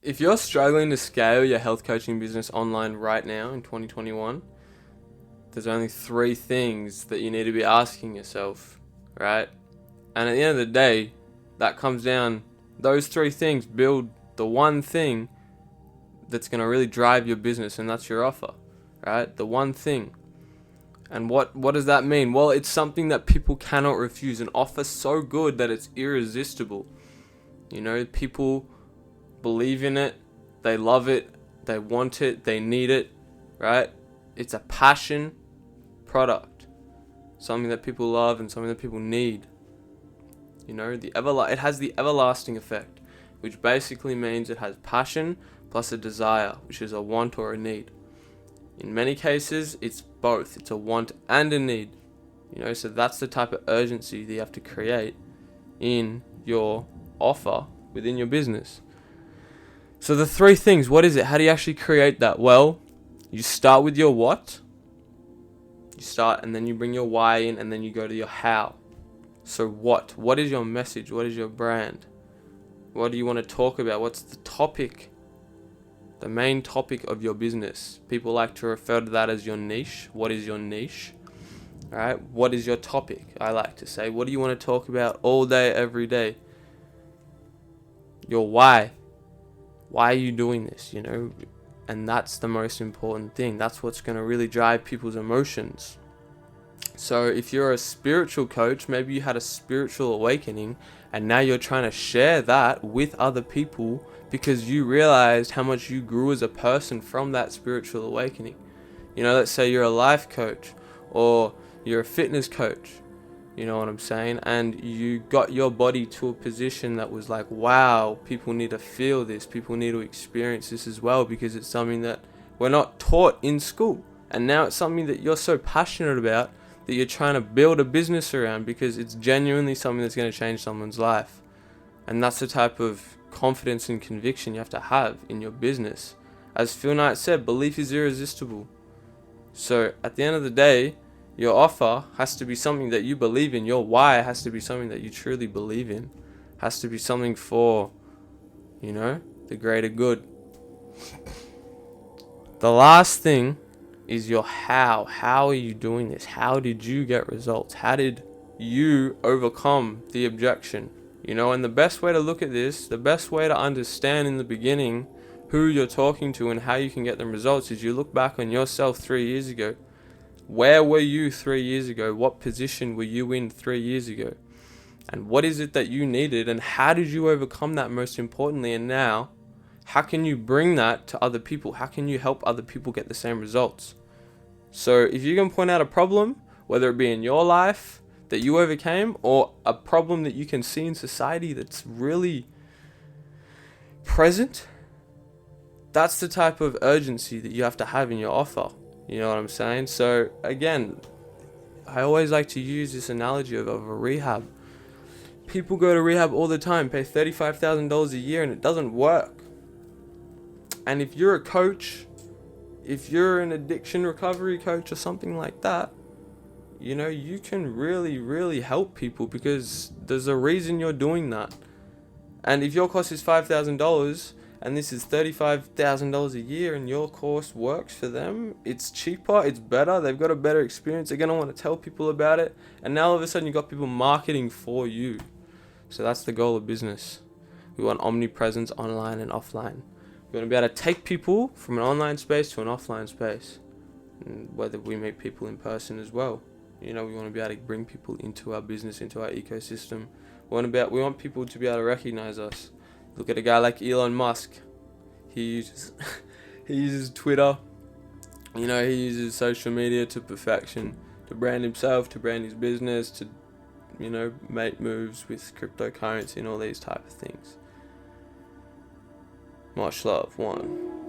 If you're struggling to scale your health coaching business online right now in 2021, there's only three things that you need to be asking yourself, right? And at the end of the day, that comes down, those three things build the one thing that's going to really drive your business, and that's your offer, right? The one thing. And what does that mean? Well, it's something that people cannot refuse, an offer so good that it's irresistible. People believe in it, they love it, they want it, they need it, right? It's a passion product, something that people love and something that people need. It has the everlasting effect, which basically means it has passion plus a desire, which is a want or a need. In many cases, it's both. It's a want and a need. So that's the type of urgency that you have to create in your offer within your business. So the three things, what is it? How do you actually create that? Well, you start with your what. You start and then you bring your why in, and then you go to your how. So what? What is your message? What is your brand? What do you want to talk about? What's the topic? The main topic of your business. People like to refer to that as your niche. What is your niche? All right. What is your topic? I like to say, what do you want to talk about all day, every day? Your why. Why are you doing this? And that's the most important thing. That's what's going to really drive people's emotions. So if you're a spiritual coach, maybe you had a spiritual awakening and now you're trying to share that with other people because you realized how much you grew as a person from that spiritual awakening. Let's say you're a life coach or you're a fitness coach. You know what I'm saying? And you got your body to a position that was like, wow, people need to feel this. People need to experience this as well, because it's something that we're not taught in school. And now it's something that you're so passionate about that you're trying to build a business around because it's genuinely something that's going to change someone's life. And that's the type of confidence and conviction you have to have in your business. As Phil Knight said, belief is irresistible. So at the end of the day, your offer has to be something that you believe in. Your why has to be something that you truly believe in. Has to be something for, the greater good. The last thing is your how. How are you doing this? How did you get results? How did you overcome the objection? And the best way to look at this, the best way to understand in the beginning who you're talking to and how you can get them results is you look back on yourself 3 years ago. Where were you 3 years ago? What position were you in 3 years ago? And what is it that you needed? And how did you overcome that, most importantly? And now, how can you bring that to other people? How can you help other people get the same results? So if you can point out a problem, whether it be in your life that you overcame or a problem that you can see in society that's really present, that's the type of urgency that you have to have in your offer. You know what I'm saying? So again, I always like to use this analogy of a rehab. People go to rehab all the time, pay $35,000 a year, and it doesn't work. And if you're a coach, if you're an addiction recovery coach or something like that, you can really, really help people because there's a reason you're doing that. And if your cost is $5,000 and this is $35,000 a year and your course works for them, it's cheaper, it's better, they've got a better experience, they're going to want to tell people about it, and now all of a sudden you've got people marketing for you. So that's the goal of business. We want omnipresence online and offline. We want to be able to take people from an online space to an offline space, and whether we meet people in person as well. We want to be able to bring people into our business, into our ecosystem. We want people to be able to recognize us. Look at a guy like Elon Musk. He uses Twitter. He uses social media to perfection, to brand himself, to brand his business, to, make moves with cryptocurrency and all these type of things. Much love. One.